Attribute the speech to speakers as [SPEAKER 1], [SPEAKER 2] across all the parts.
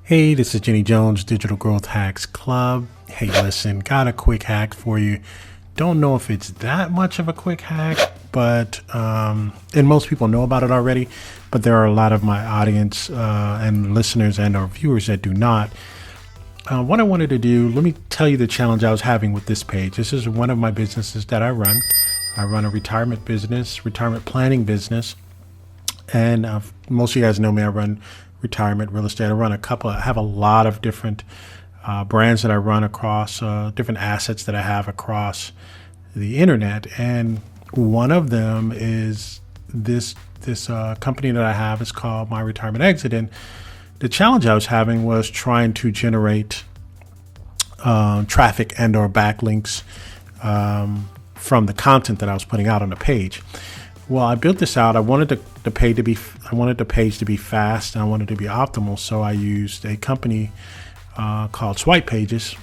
[SPEAKER 1] Hey, this is Jenny Jones, Digital Growth Hacks Club. Hey, listen, got a quick hack for you. Don't know if it's that much of a quick hack, but and most people know about it already, but there are a lot of my audience and listeners and our viewers that do not. What I wanted to do, let me tell you the challenge I was having with this page. This is one of my businesses that I run. I run a retirement business, retirement planning business. And most of you guys know me. I run retirement real estate. I have a lot of different brands that I run across, different assets that I have across the internet. And one of them is this company that I have is called My Retirement Exit. And the challenge I was having was trying to generate traffic and or backlinks from the content that I was putting out on the page. Well, I built this out. I wanted the page to be fast, and I wanted to be optimal. So I used a company called Swipe Pages,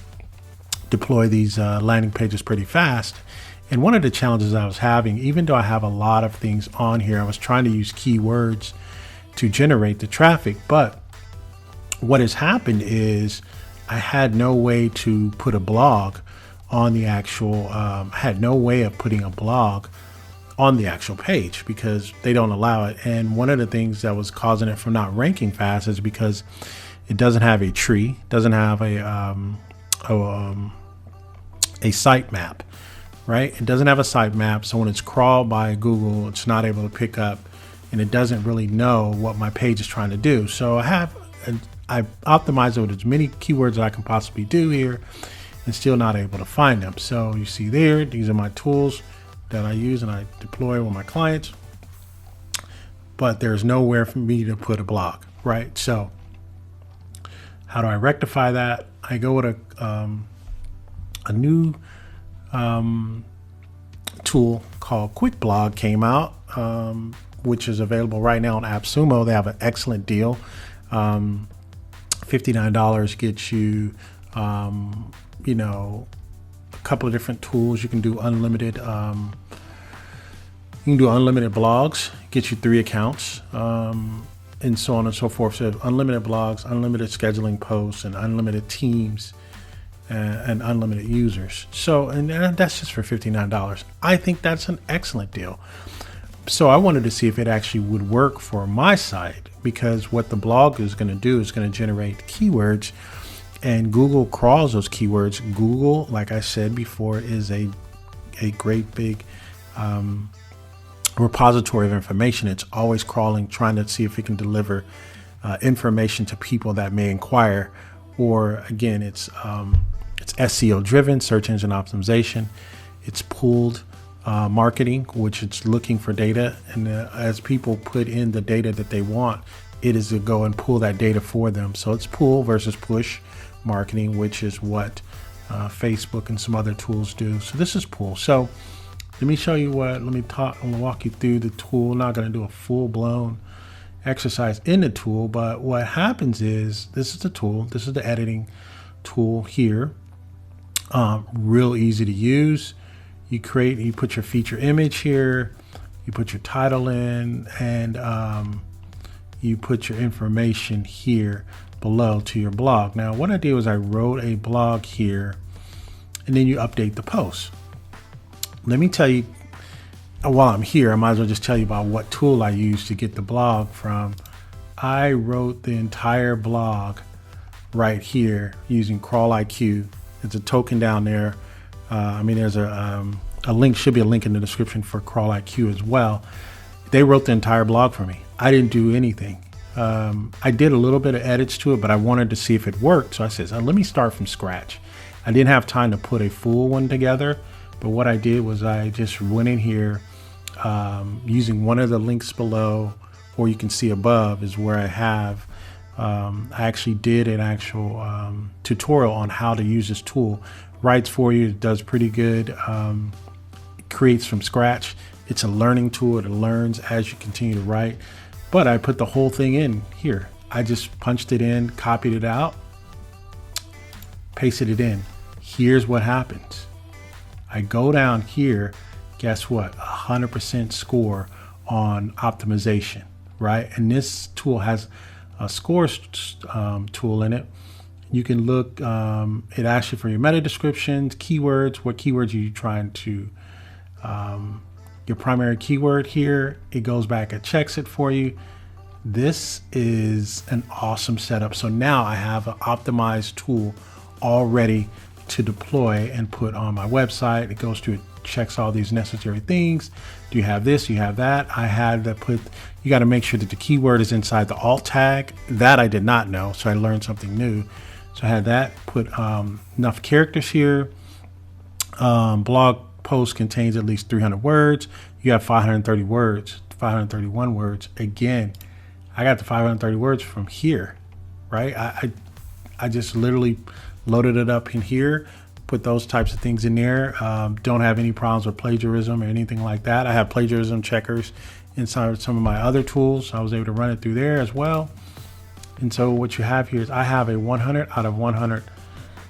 [SPEAKER 1] deploy these landing pages pretty fast. And one of the challenges I was having, even though I have a lot of things on here, I was trying to use keywords to generate the traffic. But what has happened is I had no way to put a blog on the actual, had no way of putting a blog on the actual page because they don't allow it. And one of the things that was causing it from not ranking fast is because it doesn't have a tree, doesn't have a site map, right? It doesn't have a site map. So when it's crawled by Google, it's not able to pick up, and it doesn't really know what my page is trying to do. So I've optimized it with as many keywords as I can possibly do here and still not able to find them. So you see there, these are my tools that I use and I deploy with my clients, but there's nowhere for me to put a blog, right? So how do I rectify that? I go with a new tool called Quick Blog came out, which is available right now on Appsumo. They have an excellent deal. $59 gets you, a couple of different tools. You can do unlimited blogs, get you 3 accounts, and so on and so forth. So unlimited blogs, unlimited scheduling posts, and unlimited teams, and unlimited users. So, and that's just for $59. I think that's an excellent deal. So I wanted to see if it actually would work for my site, because what the blog is going to do is going to generate keywords, and Google crawls those keywords. Google, like I said before, is a great big repository of information. It's always crawling, trying to see if it can deliver information to people that may inquire. Or again, it's SEO driven, search engine optimization. It's pooled marketing, which it's looking for data, and as people put in the data that they want, it is to go and pull that data for them. So it's pull versus push marketing, which is what Facebook and some other tools do. So this is pull. So let me show you I'm going to walk you through the tool. I'm not going to do a full-blown exercise in the tool, but what happens is this is the tool. This is the editing tool here. Real easy to use. You put your feature image here, you put your title in, and you put your information here below to your blog. Now, what I did was I wrote a blog here, and then you update the post. Let me tell you, while I'm here, I might as well just tell you about what tool I used to get the blog from. I wrote the entire blog right here using CRAWlQ. It's a token down there. There's a link, should be a link in the description for CRAWlQ as well. They wrote the entire blog for me. I didn't do anything. I did a little bit of edits to it, but I wanted to see if it worked. So I said, let me start from scratch. I didn't have time to put a full one together, but what I did was I just went in here using one of the links below, or you can see above is where I have, I actually did an actual tutorial on how to use this tool. Writes for you, it does pretty good. It creates from scratch. It's a learning tool. It learns as you continue to write. But I put the whole thing in here. I just punched it in, copied it out, pasted it in. Here's what happens. I go down here, guess what? 100% score on optimization, right? And this tool has scores tool in it. You can look, it asks you for your meta descriptions, keywords, what keywords are you trying to, your primary keyword here. It goes back and checks it for you. This is an awesome setup. So now I have an optimized tool all ready to deploy and put on my website. It goes through, it checks all these necessary things. Do you have this? You have that? I had to put, you got to make sure that the keyword is inside the alt tag. That I did not know, so I learned something new. So I had that, put enough characters here. Blog post contains at least 300 words. You have 530 words, 531 words. Again, I got the 530 words from here, right? I just literally loaded it up in here, put those types of things in there. Don't have any problems with plagiarism or anything like that. I have plagiarism checkers inside some of my other tools. So I was able to run it through there as well. And so what you have here is I have a 100 out of 100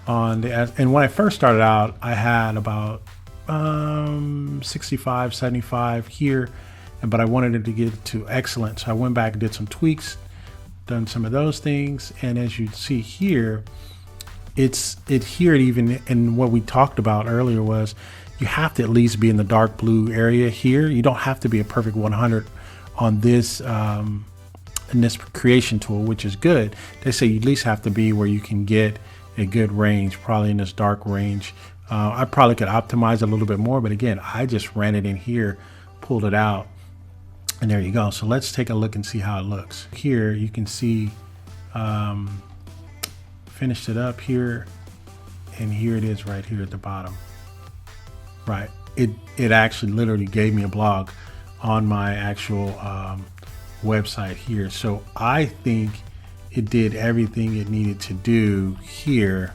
[SPEAKER 1] on the, and when I first started out, I had about 65, 75 here, but I wanted it to get to excellent. So I went back and did some tweaks, done some of those things. And as you see here, it here even, and what we talked about earlier was you have to at least be in the dark blue area here. You don't have to be a perfect 100 on this, in this creation tool, which is good. They say you at least have to be where you can get a good range, probably in this dark range. I probably could optimize a little bit more, but again, I just ran it in here, pulled it out, and there you go. So let's take a look and see how it looks. Here you can see, finished it up here, and here it is right here at the bottom. Right, it actually literally gave me a blog on my actual website here. So I think it did everything it needed to do here.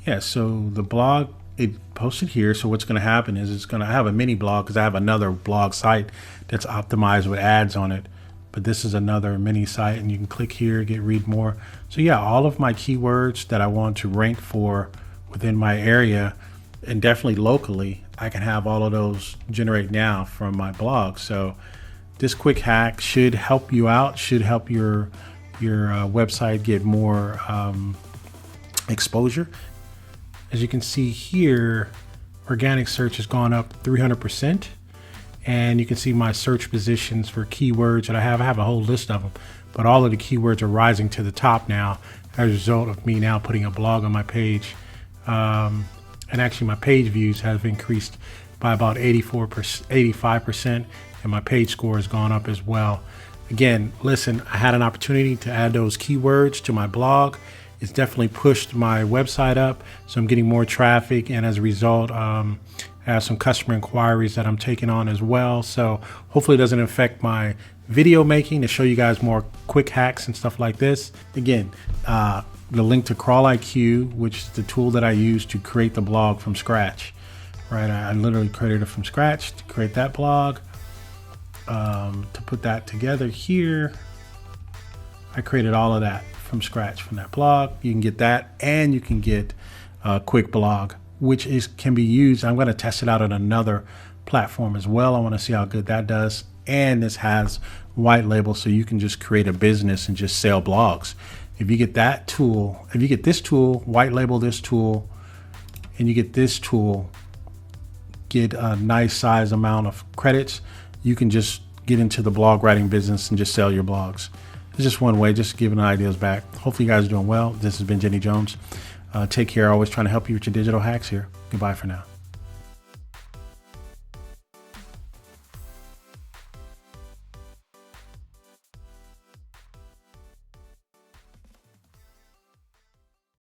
[SPEAKER 1] Yeah, so the blog, it posted here. So what's going to happen is it's going to have a mini blog because I have another blog site that's optimized with ads on it. But this is another mini site, and you can click here, read more. So yeah, all of my keywords that I want to rank for within my area, and definitely locally, I can have all of those generate now from my blog. So this quick hack should help you out, should help your website get more exposure. As you can see here, organic search has gone up 300%. And you can see my search positions for keywords that I have. I have a whole list of them, but all of the keywords are rising to the top now as a result of me now putting a blog on my page. And actually my page views have increased by about 85%, and my page score has gone up as well. Again, listen, I had an opportunity to add those keywords to my blog. It's definitely pushed my website up, so I'm getting more traffic, and as a result, I have some customer inquiries that I'm taking on as well. So hopefully it doesn't affect my video making, to show you guys more quick hacks and stuff like this. Again, the link to CRAWlQ, which is the tool that I use to create the blog from scratch, right? I literally created it from scratch to create that blog. To put that together here, I created all of that from scratch from that blog. You can get that, and you can get a quick blog, which can be used. I'm going to test it out on another platform as well. I want to see how good that does. And this has white label, so you can just create a business and just sell blogs. If you get that tool, if you get this tool, white label this tool, and you get this tool, get a nice size amount of credits, you can just get into the blog writing business and just sell your blogs. It's just one way, just giving ideas back. Hopefully you guys are doing well. This has been Jenny Jones. Take care. Always trying to help you with your digital hacks here. Goodbye for now.